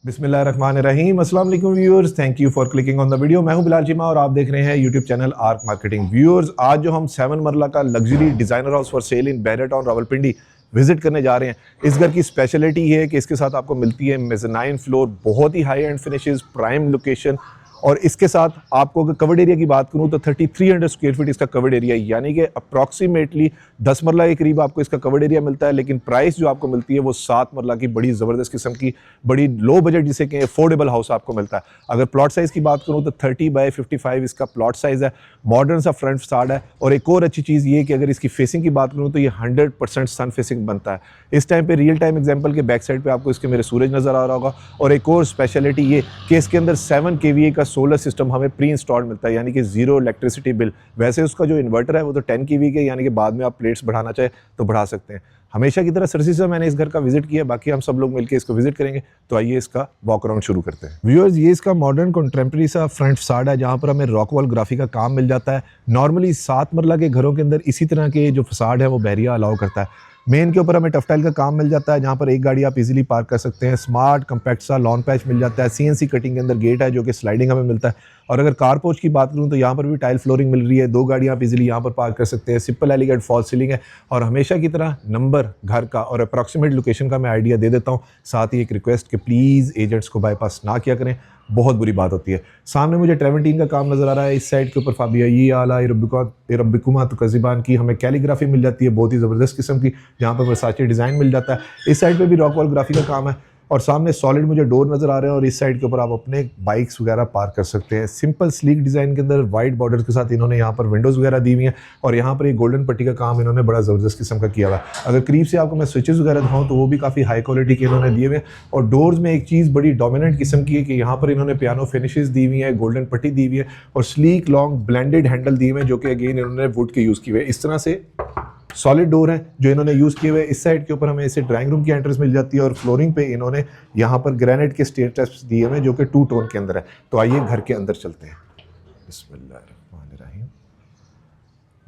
बिस्मिल्लाहिर्रहमानिर्रहीम। अस्सलाम वालेकुम viewers, thank you for clicking on the video. मैं हूं बिलाल चीमा और आप देख रहे हैं YouTube channel Arc Marketing. Viewers, आज जो हम 7 मरला का luxury designer house for sale in Bahria Town Rawalpindi visit करने जा रहे हैं। इस घर की स्पेशलिटी ये है कि इसके साथ आपको मिलती है मेज़नाइन फ्लोर, बहुत ही high end finishes, prime location, और इसके साथ आपको अगर कवर्ड एरिया की बात करूं तो 3300 स्क्वायर फीट इसका कवर्ड एरिया है, यानी कि अप्रॉक्सीमेटली 10 मरला के करीब आपको इसका कवर्ड एरिया मिलता है। लेकिन प्राइस जो आपको मिलती है वो 7 मरला की बड़ी ज़बरदस्त किस्म की, बड़ी लो बजट जिसे कहें अफोर्डेबल हाउस आपको मिलता है। अगर प्लॉट साइज़ की बात करूँ तो 30 बाय 55 इसका प्लॉट साइज़ है, मॉडर्न सा फ्रंट फसाड है। और एक और अच्छी चीज़ ये कि अगर इसकी फेसिंग की बात करूँ तो ये 100% सन फेसिंग बनता है। इस टाइम पे रियल टाइम एग्जांपल के बैक साइड पे आपको इसके मेरे सूरज नज़र आ रहा होगा। और एक और स्पेशलिटी ये कि इसके अंदर 7 kVA का सोलर सिस्टम हमें प्री इंस्टॉल्ड मिलता है, यानी कि जीरो इलेक्ट्रिसिटी बिल। वैसे उसका जो इन्वर्टर है वो तो 10 kVA के, यानी कि बाद में आप प्लेट्स बढ़ाना चाहे तो बढ़ा सकते हैं। हमेशा की तरह सरसी से मैंने इस घर का विजिट किया, बाकी हम सब लोग मिलकर इसको विजिट करेंगे। तो आइए इसका वॉक अराउंड शुरू करते हैं। व्यूअर्स, ये इसका मॉडर्न कंटेम्प्रेरी सा फ्रंट फसाड है, जहाँ पर हमें रॉक वॉल ग्राफी का काम मिल जाता है। नॉर्मली 7 मरला के घरों के अंदर इसी तरह के जो फसाड है वो बैरिया अलाउ करता है। मेन के ऊपर हमें टफटाइल का काम मिल जाता है, जहाँ पर एक गाड़ी आप इजीली पार्क कर सकते हैं। स्मार्ट कंपैक्ट सा लॉन पैच मिल जाता है। CNC कटिंग के अंदर गेट है जो कि स्लाइडिंग हमें मिलता है। और अगर कार पोर्च की बात करूँ तो यहाँ पर भी टाइल फ्लोरिंग मिल रही है, 2 गाड़ियाँ आप इजीली यहाँ पर पार्क कर सकते हैं। सिंपल एलिगेंट फॉल सीलिंग है। और हमेशा की तरह नंबर घर का और अप्रॉक्सीमेट लोकेशन का मैं आइडिया दे देता हूँ। साथ ही एक रिक्वेस्ट कि प्लीज़ एजेंट्स को बाईपास ना किया करें, बहुत बुरी बात होती है। सामने मुझे ट्रेवेंटीन का काम नजर आ रहा है। इस साइड के ऊपर फाबिया ये आला रबिकुमा तो कज़िबान की हमें कैलीग्राफी मिल जाती है, बहुत ही ज़बरदस्त किस्म की, जहाँ पर वर्साचे डिज़ाइन मिल जाता है। इस साइड पे भी रॉक वॉल ग्राफी का काम है। और सामने सॉलिड मुझे डोर नज़र आ रहे हैं। और इस साइड के ऊपर आप अपने बाइक्स वगैरह पार्क कर सकते हैं। सिंपल स्लीक डिज़ाइन के अंदर वाइट बॉर्डर के साथ इन्होंने यहाँ पर विंडोज़ वगैरह दी हुई हैं। और यहाँ पर ये गोल्डन पट्टी का काम इन्होंने बड़ा ज़बरदस्त किस्म का किया हुआ है। अगर करीब से आपको मैं स्विचेस वगैरह दिखाऊँ तो वो भी काफ़ी हाई क्वालिटी के इन्होंने दिए हुए हैं। और डोर्स में एक चीज़ बड़ी डोमिनेंट किस्म की है कि यहाँ पर इन्होंने पियानो फिनिशेस दी हुई है, गोल्डन पट्टी दी हुई है, और स्लीक लॉन्ग ब्लेंडेड हैंडल दिए हुए हैं, जो कि अगेन इन्होंने वुड के यूज़ किए हुए। इस तरह से सॉलिड डोर है जो इन्होंने यूज़ किए हुए। इस साइड के ऊपर हमें इसे ड्राइंग रूम की एंट्रेंस मिल जाती है। और फ्लोरिंग पे इन्होंने यहाँ पर ग्रेनाइट के स्टेयरस्टेप्स दिए हुए जो कि 2 टोन के अंदर है। तो आइए घर के अंदर चलते हैं। बिस्मिल्लाहिर्रहमानिर्रहीम।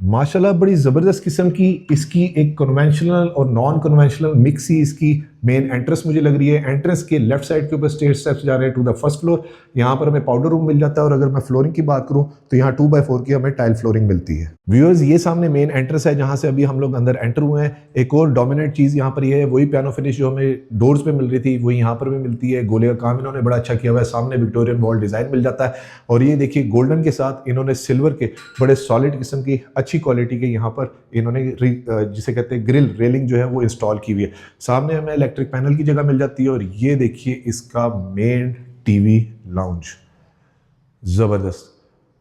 माशाल्लाह बड़ी ज़बरदस्त किस्म की इसकी एक कन्वेंशनल और नॉन कन्वेंशनल मिक्स ही इसकी मेन एंट्रेंस मुझे लग रही है। एंट्रेंस के लेफ्ट साइड के ऊपर स्टेयर स्टेप्स जा रहे हैं टू द फर्स्ट फ्लोर। यहाँ पर हमें पाउडर रूम मिल जाता है। और अगर मैं फ्लोरिंग की बात करूँ तो यहाँ 2x4 की हमें टाइल फ्लोरिंग मिलती है। व्यूअर्स, ये सामने मेन एंट्रेंस है जहाँ से अभी हम लोग अंदर एंटर हुए हैं। एक और डोमिनेंट चीज़ यहाँ पर ये है, वही पियानो फिनिश जो हमें डोर्स पे मिल रही थी वही यहाँ पर भी मिलती है। गोले का काम इन्होंने बड़ा अच्छा किया हुआ है। सामने विक्टोरियन वॉल डिज़ाइन मिल जाता है। और ये देखिए गोल्डन के साथ इन्होंने सिल्वर के बड़े सॉलिड किस्म की अच्छी क्वालिटी के यहाँ पर इन्होंने जिसे कहते हैं ग्रिल रेलिंग जो है वो इंस्टॉल की हुई है। सामने हमें इलेक्ट्रिक पैनल की जगह मिल जाती है। और ये देखिए इसका मेन टीवी लाउंज, जबरदस्त,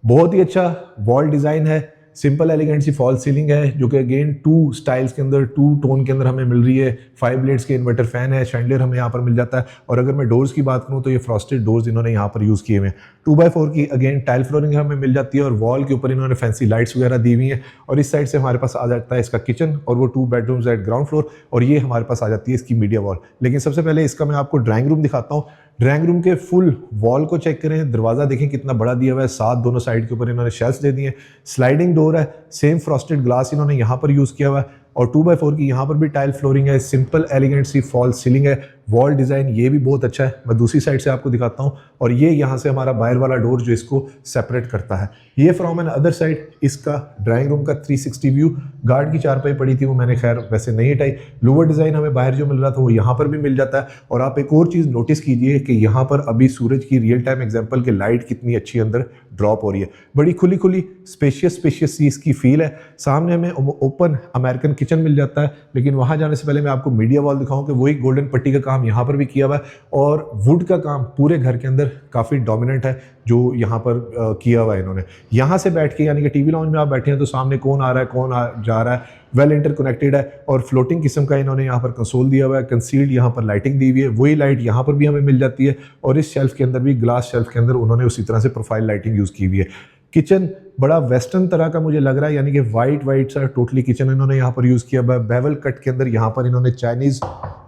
बहुत ही अच्छा वॉल डिजाइन है। सिंपल एलिगेंट सी फॉल सीलिंग है जो कि अगेन 2 स्टाइल्स के अंदर 2 टोन के अंदर हमें मिल रही है। 5 ब्लेड्स के इन्वर्टर फैन है, शैंडलियर हमें यहाँ पर मिल जाता है। और अगर मैं डोर्स की बात करूँ तो ये फ्रॉस्टेड डोर्स इन्होंने यहाँ पर यूज़ किए हुए हैं। 2x4 की अगेन टाइल फ्लोरिंग हमें मिल जाती है। और वॉल के ऊपर इन्होंने फैंसी लाइट्स वगैरह दी हुई हैं। और इस साइड से हमारे पास आ जाता है इसका किचन और वो 2 बेडरूम्स एट ग्राउंड फ्लोर। और ये हमारे पास आ जाती है इसकी मीडिया वॉल। लेकिन सबसे पहले इसका मैं आपको ड्राइंग रूम दिखाता हूँ। ड्राइंग रूम के फुल वॉल को चेक करें, दरवाज़ा देखें कितना बड़ा दिया हुआ है। 7 दोनों साइड के ऊपर इन्होंने शेल्फ्स दे दिए हैं। स्लाइडिंग डोर है, सेम फ्रॉस्टेड ग्लास इन्होंने यहाँ पर यूज़ किया हुआ है। और 2x4 की यहाँ पर भी टाइल फ्लोरिंग है। सिंपल एलिगेंट सी फॉल सीलिंग है। वॉल डिज़ाइन ये भी बहुत अच्छा है। मैं दूसरी साइड से आपको दिखाता हूँ। और ये यहाँ से हमारा बाहर वाला डोर जो इसको सेपरेट करता है। ये फ्रॉम एन अदर साइड इसका ड्राइंग रूम का 360 व्यू। गार्ड की चारपाई पड़ी थी वो मैंने खैर वैसे नहीं हटाई। लोअर डिज़ाइन हमें बाहर जो मिल रहा था वो यहाँ पर भी मिल जाता है। और आप एक और चीज़ नोटिस कीजिए कि यहाँ पर अभी सूरज की रियल टाइम एग्जाम्पल की लाइट कितनी अच्छी अंदर ड्रॉप हो रही है। बड़ी खुली खुली स्पेशियस सी इसकी फील है। सामने हमें ओपन अमेरिकन किचन मिल जाता है। लेकिन वहाँ जाने से पहले मैं आपको मीडिया वॉल दिखाऊं कि वही गोल्डन पट्टी का काम यहाँ पर भी किया हुआ है। और वुड का काम पूरे घर के अंदर काफ़ी डोमिनेंट है जो यहाँ पर किया हुआ है इन्होंने। यहाँ से बैठ के यानी कि टीवी लाउंज में आप बैठे हैं तो सामने कौन आ रहा है कौन जा रहा है वेल इंटरकनेक्टेड है। और फ्लोटिंग किस्म का इन्होंने यहाँ पर कंसोल दिया हुआ है। कंसील्ड यहाँ पर लाइटिंग दी हुई है। वही लाइट यहाँ पर भी हमें मिल जाती है। और इस शेल्फ के अंदर भी ग्लास शेल्फ के अंदर उन्होंने उसी तरह से प्रोफाइल लाइटिंग यूज़ की हुई है। किचन बड़ा वेस्टर्न तरह का मुझे लग रहा है, यानी कि वाइट सा टोटली किचन इन्होंने यहाँ पर यूज़ किया। बेवल कट के अंदर यहाँ पर इन्होंने चाइनीज़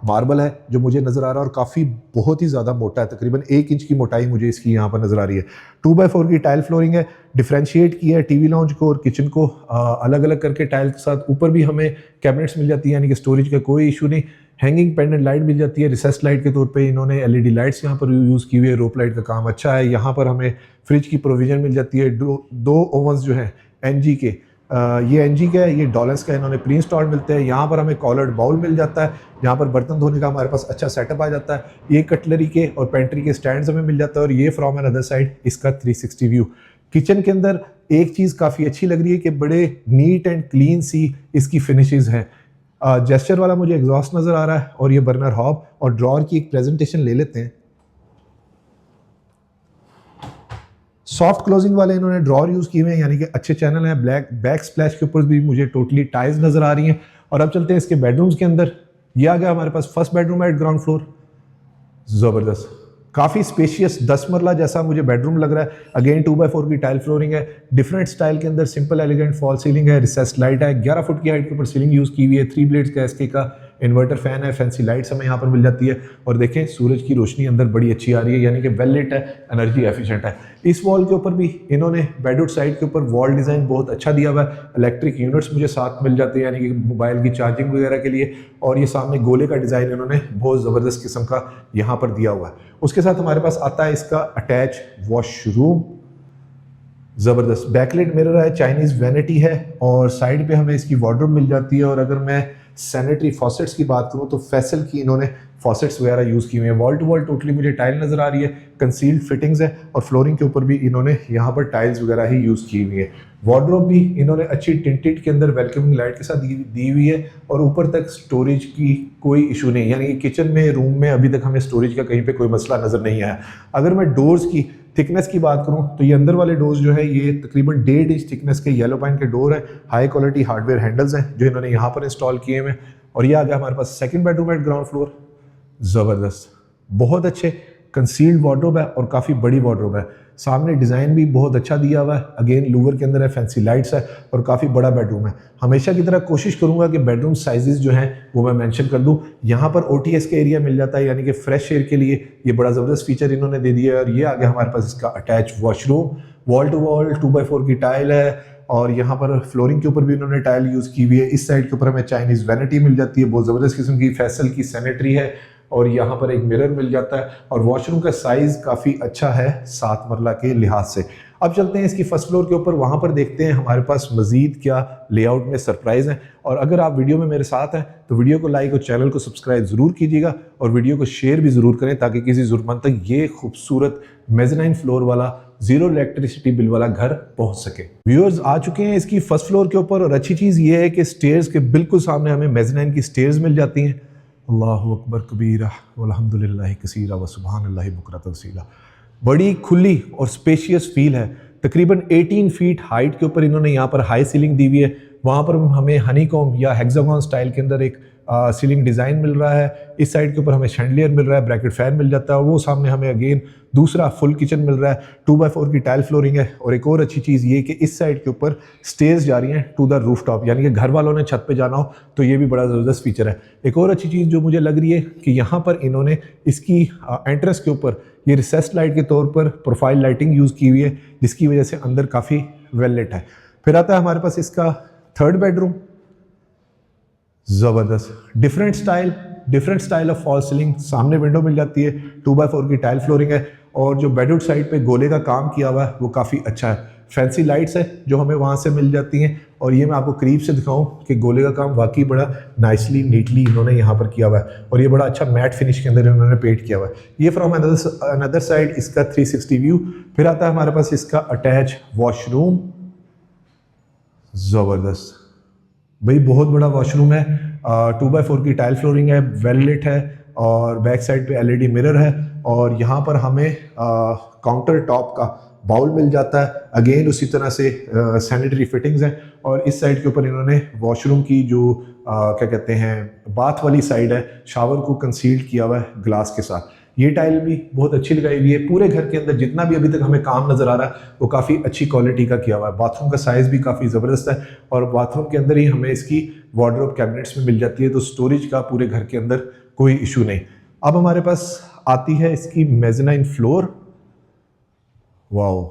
मार्बल है जो मुझे नज़र आ रहा है और काफ़ी बहुत ही ज़्यादा मोटा है। तकरीबन 1 इंच की मोटाई मुझे इसकी यहाँ पर नज़र आ रही है। 2x4 की टाइल फ्लोरिंग है। डिफ्रेंशिएट किया है टीवी लाउंज को और किचन को अलग अलग करके टाइल के साथ। ऊपर भी हमें कैबिनेट्स मिल जाती है, यानी कि स्टोरेज का कोई इशू नहीं। हैंगिंग पेंडेंट लाइट मिल जाती है, रिसेस्ट लाइट के तौर पे इन्होंने एलईडी लाइट्स यहाँ पर यूज़ की हुई है, रोप लाइट का काम अच्छा है। यहाँ पर हमें फ्रिज की प्रोविज़न मिल जाती है, दो ओवंस जो हैं एनजी के, ये एनजी का है, ये डॉलर्स का इन्होंने प्री इंस्टॉल मिलते हैं। यहाँ पर हमें कॉलर्ड बाउल मिल जाता है, यहाँ पर बर्तन धोने का हमारे पास अच्छा सेटअप आ जाता है। ये कटलरी के और पेंट्री के स्टैंड्स हमें मिल जाता है, और ये फ्रॉम एन अदर साइड इसका 360 व्यू। किचन के अंदर एक चीज़ काफ़ी अच्छी लग रही है कि बड़े नीट एंड क्लीन सी इसकी फिनिशेस हैं। जेस्चर वाला मुझे एग्जॉस्ट नज़र आ रहा है, और ये बर्नर हॉब और ड्रॉर की एक प्रेजेंटेशन ले लेते हैं। सॉफ्ट क्लोजिंग वाले इन्होंने ड्रॉर यूज़ किए हुए हैं, यानी कि अच्छे चैनल हैं। ब्लैक बैक स्प्लैश के ऊपर भी मुझे टोटली टाइल्स नज़र आ रही हैं। और अब चलते हैं इसके बेडरूम्स के अंदर। ये आ गया हमारे पास फर्स्ट बेडरूम है एट ग्राउंड फ्लोर। ज़बरदस्त, काफ़ी स्पेशियस 10 मरला जैसा मुझे बेडरूम लग रहा है। अगेन 2x4 की टाइल फ्लोरिंग है, डिफरेंट स्टाइल के अंदर सिंपल एलिगेंट फॉल सीलिंग है, रिसेस्ट लाइट है, 11 फुट की हाइट के ऊपर सीलिंग यूज़ की हुई है, 3 ब्लेड्स का एसके का इन्वर्टर फैन है, फैंसी लाइट्स हमें यहाँ पर मिल जाती है। और देखें सूरज की रोशनी अंदर बड़ी अच्छी आ रही है, यानी कि वेल लिट है, एनर्जी एफिशिएंट है। इस वॉल के ऊपर भी इन्होंने बेडरूम साइड के ऊपर वॉल डिज़ाइन बहुत अच्छा दिया हुआ है। इलेक्ट्रिक यूनिट्स मुझे साथ मिल जाते हैं, यानी कि मोबाइल की चार्जिंग वगैरह के लिए। और ये सामने गोले का डिज़ाइन इन्होंने बहुत ज़बरदस्त किस्म का यहाँ पर दिया हुआ है। उसके साथ हमारे पास आता है इसका अटैच वॉशरूम। ज़बरदस्त बैकलाइट मिरर है, चाइनीज़ वैनिटी है, और साइड पे हमें इसकी वार्डरोब मिल जाती है। और अगर मैं सैनिटरी फॉसेट्स की बात करूँ तो फैसल की इन्होंने फॉसेट्स वगैरह यूज़ की हुई हैं। वॉल टू वॉल टोटली मुझे टाइल नज़र आ रही है, कंसील्ड फिटिंग्स है, और फ्लोरिंग के ऊपर भी इन्होंने यहाँ पर टाइल्स वगैरह ही यूज़ की हुई है। वार्डरोब भी इन्होंने अच्छी टिंटेड के अंदर वेलकमिंग लाइट के साथ दी हुई है, और ऊपर तक स्टोरेज की कोई इशू नहीं, यानी कि किचन में रूम में अभी तक हमें स्टोरेज का कहीं पे कोई मसला नज़र नहीं आया। अगर मैं डोर्स की थिकनेस की बात करूं तो ये अंदर वाले डोर्स जो है ये तकरीबन 1.5 इंच थिकनेस के येलो पाइन के डोर है। हाई क्वालिटी हार्डवेयर हैंडल्स हैं जो इन्होंने यहाँ पर इंस्टॉल किए हुए हैं। और ये आ गया हमारे पास second bedroom at ground floor. ज़बरदस्त, बहुत अच्छे कंसील्ड वार्डरोब है और काफ़ी बड़ी वार्डरोब है। सामने डिज़ाइन भी बहुत अच्छा दिया हुआ है, अगेन लूवर के अंदर है, फैंसी लाइट्स है, और काफ़ी बड़ा बेडरूम है। हमेशा की तरह कोशिश करूंगा कि बेडरूम साइजेस जो हैं वो मैं मेंशन कर दूं। यहाँ पर OTS का एरिया मिल जाता है, यानी कि फ्रेश एयर के लिए ये बड़ा ज़बरदस्त फीचर इन्होंने दे दिया है। और ये आ गया हमारे पास इसका attach washroom, wall to wall 2x4 की टाइल है, और यहाँ पर फ्लोरिंग के ऊपर भी इन्होंने टाइल यूज़ की हुई है। इस साइड के ऊपर हमें चाइनीज़ वैनिटी मिल जाती है, बहुत ज़बरदस्त किस्म की फैसल की सैनिटरी है, और यहाँ पर एक मिरर मिल जाता है। और वॉशरूम का साइज़ काफ़ी अच्छा है 7 मरला के लिहाज से। अब चलते हैं इसकी फर्स्ट फ्लोर के ऊपर, वहाँ पर देखते हैं हमारे पास मज़ीद क्या लेआउट में सरप्राइज़ हैं। और अगर आप वीडियो में मेरे साथ हैं तो वीडियो को लाइक और चैनल को सब्सक्राइब ज़रूर कीजिएगा, और वीडियो को शेयर भी ज़रूर करें ताकि किसी ज़रूरतमंद तक ये खूबसूरत मेज़नाइन फ्लोर वाला जीरो इलेक्ट्रिसिटी बिल वाला घर पहुंच सके। व्यूअर्स आ चुके हैं इसकी फर्स्ट फ्लोर के ऊपर, और अच्छी चीज़ ये है कि स्टेयर्स के बिल्कुल सामने हमें मेज़नाइन की स्टेयर्स मिल जाती हैं। अल्लाहु अकबर कबीरा वल्हम्दुलिल्लाहि कसीरा व सुब्हानल्लाहि बुकरतन वसीला। बड़ी खुली और स्पेशियस फील है। तकरीबन 18 फीट हाइट के ऊपर इन्होंने यहाँ पर हाई सीलिंग दी हुई है। वहाँ पर हमें हनीकॉम या हेक्सागोन स्टाइल के अंदर एक सीलिंग डिज़ाइन मिल रहा है। इस साइड के ऊपर हमें शैंडलियर मिल रहा है, ब्रैकेट फैन मिल जाता है, और वो सामने हमें अगेन दूसरा फुल किचन मिल रहा है। 2x4 की टाइल फ्लोरिंग है। और एक और अच्छी चीज़ ये कि इस साइड के ऊपर स्टेयर्स जा रही हैं टू द रूफ टॉप, यानी कि घर वालों ने छत पे जाना हो तो ये भी बड़ा ज़बरदस्त फीचर है। एक और अच्छी चीज़ जो मुझे लग रही है कि यहाँ पर इन्होंने इसकी एंट्रेंस के ऊपर ये रिसेस्ट लाइट के तौर पर प्रोफाइल लाइटिंग यूज़ की हुई है, जिसकी वजह से अंदर काफ़ी वेल लिट है। फिर आता है हमारे पास इसका थर्ड बेडरूम। ज़बरदस्त, different style of fall ceiling, सामने विंडो मिल जाती है, 2x4 की टाइल फ्लोरिंग है, और जो बेडरूम साइड पे गोले का काम किया हुआ है वो काफ़ी अच्छा है। फैंसी लाइट्स है जो हमें वहाँ से मिल जाती हैं, और ये मैं आपको करीब से दिखाऊं कि गोले का काम वाकई बड़ा नाइसली नीटली इन्होंने यहाँ पर किया हुआ है, और ये बड़ा अच्छा मैट फिनिश के अंदर इन्होंने पेंट किया हुआ है। ये फ्रॉम अनदर साइड इसका 360 व्यू। फिर आता है हमारे पास इसका अटैच वॉशरूम। ज़बरदस्त भाई, बहुत बड़ा वॉशरूम है, 2x4 की टाइल फ्लोरिंग है, वेल लिट है, और बैक साइड पे LED मिरर है, और यहाँ पर हमें काउंटर टॉप का बाउल मिल जाता है। अगेन उसी तरह से सैनिटरी फिटिंग्स हैं, और इस साइड के ऊपर इन्होंने वॉशरूम की जो क्या कहते हैं बाथ वाली साइड है, शावर को कंसील्ड किया हुआ है ग्लास के साथ। ये टाइल भी बहुत अच्छी लगाई हुई है। पूरे घर के अंदर जितना भी अभी तक हमें काम नज़र आ रहा है वो काफ़ी अच्छी क्वालिटी का किया हुआ है। बाथरूम का साइज़ भी काफ़ी ज़बरदस्त है, और बाथरूम के अंदर ही हमें इसकी वार्डरोब कैबिनेट्स में मिल जाती है, तो स्टोरेज का पूरे घर के अंदर कोई इशू नहीं। अब हमारे पास आती है इसकी मेज़नाइन फ्लोर। वाओ,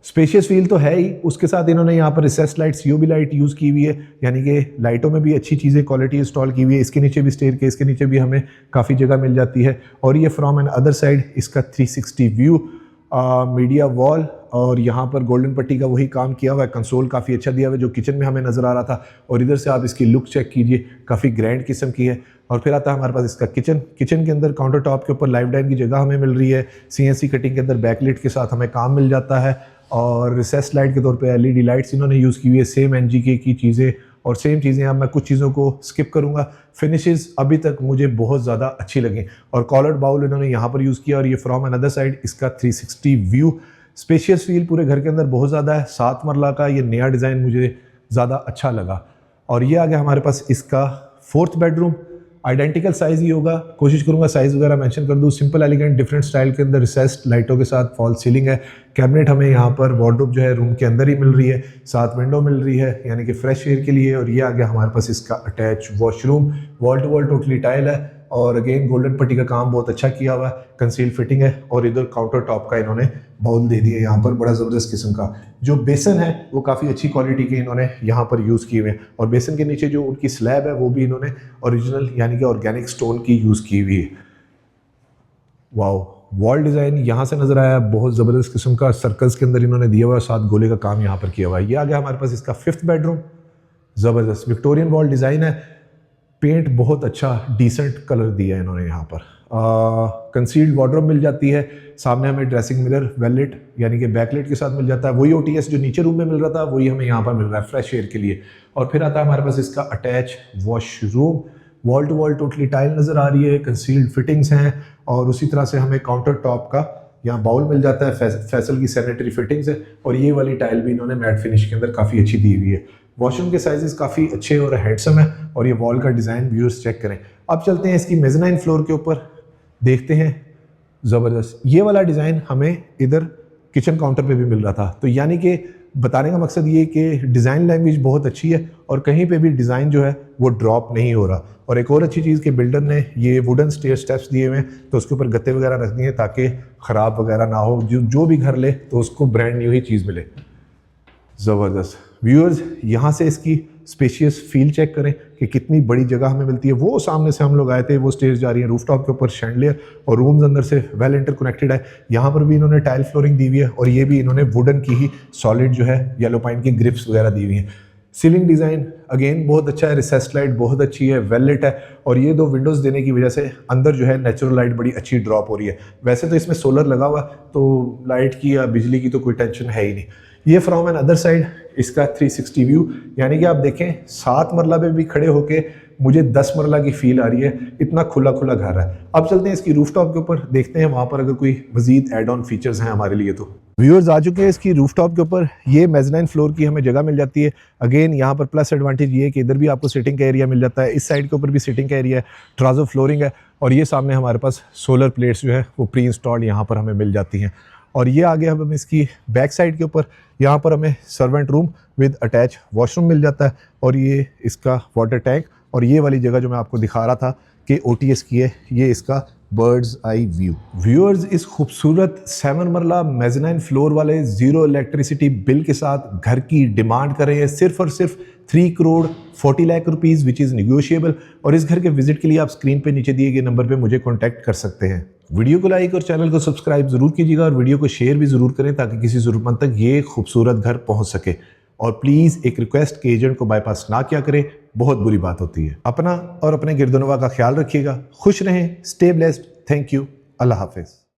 स्पेशियस फील तो है ही, उसके साथ इन्होंने यहाँ पर recess lights UV light use की हुई है, यानी कि लाइटों में भी अच्छी चीज़ें क्वालिटी इंस्टॉल की हुई है। इसके नीचे भी स्टेयरकेस के नीचे भी हमें काफ़ी जगह मिल जाती है। और ये फ्रॉम एन अदर साइड इसका 360 व्यू मीडिया वॉल, और यहाँ पर गोल्डन पट्टी का वही काम किया हुआ है। कंसोल काफ़ी अच्छा दिया हुआ है जो किचन में हमें नज़र आ रहा था। और इधर से आप इसकी लुक चेक कीजिए, काफ़ी ग्रैंड किस्म की है। और फिर आता है हमारे पास इसका किचन के अंदर काउंटर टॉप के ऊपर लाइफ डाइन की जगह हमें मिल रही है। CNC कटिंग के अंदर बैकलिट के साथ हमें काम मिल जाता है। और रिसेस लाइट के तौर पे LED लाइट्स इन्होंने यूज़ की हुई है, सेम NGK की चीज़ें और सेम चीज़ें। अब मैं कुछ चीज़ों को स्किप करूँगा। फिनिशेस अभी तक मुझे बहुत ज़्यादा अच्छी लगी। और कॉलर्ड बाउल इन्होंने यहाँ पर यूज़ किया। और ये फ्रॉम अनदर साइड इसका 360 व्यू। स्पेशियस फील पूरे घर के अंदर बहुत ज़्यादा है। 7 मरला का ये नया डिज़ाइन मुझे ज़्यादा अच्छा लगा। और ये आ गया हमारे पास इसका 4th बेडरूम। आइडेंटिकल साइज़ ही होगा, कोशिश करूंगा साइज़ वगैरह मेंशन कर दूँ। सिंपल एलिगेंट डिफरेंट स्टाइल के अंदर रिसेस्ड लाइटों के साथ फॉल सीलिंग है। कैबिनेट हमें यहाँ पर वार्डरोब जो है रूम के अंदर ही मिल रही है, साथ विंडो मिल रही है यानी कि फ्रेश एयर के लिए। और ये आ गया हमारे पास इसका attach washroom, wall to wall totally tile है। और अगेन गोल्डन पट्टी का काम बहुत अच्छा किया हुआ है, कंसील फिटिंग है। और इधर काउंटर टॉप का इन्होंने बाउल दे दिया यहाँ पर, बड़ा ज़बरदस्त किस्म का। जो बेसन है वो काफ़ी अच्छी क्वालिटी के इन्होंने यहाँ पर यूज़ किए हुए हैं। और बेसन के नीचे जो उनकी स्लैब है वो भी इन्होंने ओरिजिनल यानी कि ऑर्गेनिक स्टोन की यूज़ की हुई है। वाओ, वॉल डिज़ाइन यहाँ से नज़र आया, बहुत ज़बरदस्त किस्म का सर्कल्स के अंदर इन्होंने दिया हुआ है, साथ गोले का काम यहाँ पर किया हुआ है। ये आ गया हमारे पास इसका 5th बेडरूम। ज़बरदस्त विक्टोरियन वॉल डिज़ाइन है, पेंट बहुत अच्छा डिसेंट कलर दिया है इन्होंने यहाँ पर। कंसील्ड वार्डरोब मिल जाती है, सामने हमें ड्रेसिंग मिरर वेलवेट यानी कि बैकलेट के साथ मिल जाता है। वही OTS जो नीचे रूम में मिल रहा था वही हमें यहाँ पर मिल रहा है फ्रेश एयर के लिए। और फिर आता है हमारे पास इसका attach washroom, wall to wall totally tile नज़र आ रही है, कंसील्ड फिटिंग्स हैं। और उसी तरह से हमें काउंटर टॉप का यहाँ बाउल मिल जाता है, फैसल की सैनिटरी फिटिंग्स है। और ये वाली टाइल भी इन्होंने मैट फिनिश के अंदर काफ़ी अच्छी दी हुई है। वॉशरूम के साइजेस काफ़ी अच्छे और हैंडसम है। और ये वॉल का डिज़ाइन व्यूअर्स चेक करें। अब चलते हैं इसकी मेज़नाइन फ्लोर के ऊपर, देखते हैं। ज़बरदस्त ये वाला डिज़ाइन हमें इधर किचन काउंटर पे भी मिल रहा था। तो यानी कि बताने का मकसद ये कि डिज़ाइन लैंग्वेज बहुत अच्छी है और कहीं पे भी डिज़ाइन जो है वो ड्रॉप नहीं हो रहा। और एक और अच्छी चीज़ कि बिल्डर ने ये वुडन स्टेप्स दिए हुए हैं, तो उसके ऊपर गत्ते वगैरह रख दिए ताकि ख़राब वगैरह ना हो, जो भी घर ले तो उसको ब्रांड न्यू ही चीज़ मिले। ज़बरदस्त व्यूअर्स, यहाँ से इसकी स्पेशियस फील चेक करें कि कितनी बड़ी जगह हमें मिलती है। वो सामने से हम लोग आए थे, वो स्टेज जा रही है रूफटॉप के ऊपर, शैंडलियर और रूम्स अंदर से वेल इंटरकनेक्टेड है। यहाँ पर भी इन्होंने टाइल फ्लोरिंग दी हुई है और ये भी इन्होंने वुडन की ही सॉलिड जो है येलो पाइन की ग्रिप्स वगैरह दी हुई हैं। सीलिंग डिज़ाइन अगेन बहुत अच्छा है, रिसेस्ड लाइट बहुत अच्छी है, वेल लिट है। और ये 2 विंडोज़ देने की वजह से अंदर जो है नेचुरल लाइट बड़ी अच्छी ड्रॉप हो रही है। वैसे तो इसमें सोलर लगा हुआ तो लाइट की या बिजली की तो कोई टेंशन है ही नहीं। ये फ्रॉम एन अदर साइड इसका 360 व्यू, यानी कि आप देखें 7 मरला पे भी खड़े होके मुझे 10 मरला की फील आ रही है, इतना खुला खुला घर है। अब चलते हैं इसकी रूफटॉप के ऊपर, देखते हैं वहाँ पर अगर कोई मजीद एड ऑन फीचर्स हैं हमारे लिए। तो व्यूअर्स आ चुके हैं इसकी रूफटॉप के ऊपर। ये मेज़नाइन फ्लोर की हमें जगह मिल जाती है। अगेन यहाँ पर प्लस एडवांटेज ये है कि इधर भी आपको सिटिंग का एरिया मिल जाता है, इस साइड के ऊपर भी सिटिंग का एरिया है, ट्राजो फ्लोरिंग है। और ये सामने हमारे पास सोलर प्लेट्स जो है वो प्री इंस्टॉल्ड यहाँ पर हमें मिल जाती हैं। और ये आगे हम इसकी बैक साइड के ऊपर, यहाँ पर हमें servant room with attach washroom मिल जाता है। और ये इसका वाटर टैंक, और ये वाली जगह जो मैं आपको दिखा रहा था कि OTS की है, ये इसका बर्ड्स आई व्यू। व्यूअर्स, इस खूबसूरत 7 मरला मेज़नाइन फ्लोर वाले 0 इलेक्ट्रिसिटी बिल के साथ घर की डिमांड कर रहे हैं सिर्फ और सिर्फ 3 crore 40 lakh rupees, which is negotiable. और इस घर के विजिट के लिए आप स्क्रीन पे नीचे दिए गए नंबर पे मुझे कॉन्टैक्ट कर सकते हैं। वीडियो को लाइक और चैनल को सब्सक्राइब ज़रूर कीजिएगा और वीडियो को शेयर भी ज़रूर करें ताकि किसी ज़रूरतमंद तक ये खूबसूरत घर पहुँच सके। और प्लीज़ एक रिक्वेस्ट कि एजेंट को बाईपास ना किया करें, बहुत बुरी बात होती है। अपना और अपने गिरदोनवा का ख्याल रखिएगा, खुश रहें, स्टे ब्लेस्ड, थैंक यू, अल्लाह हाफिज़।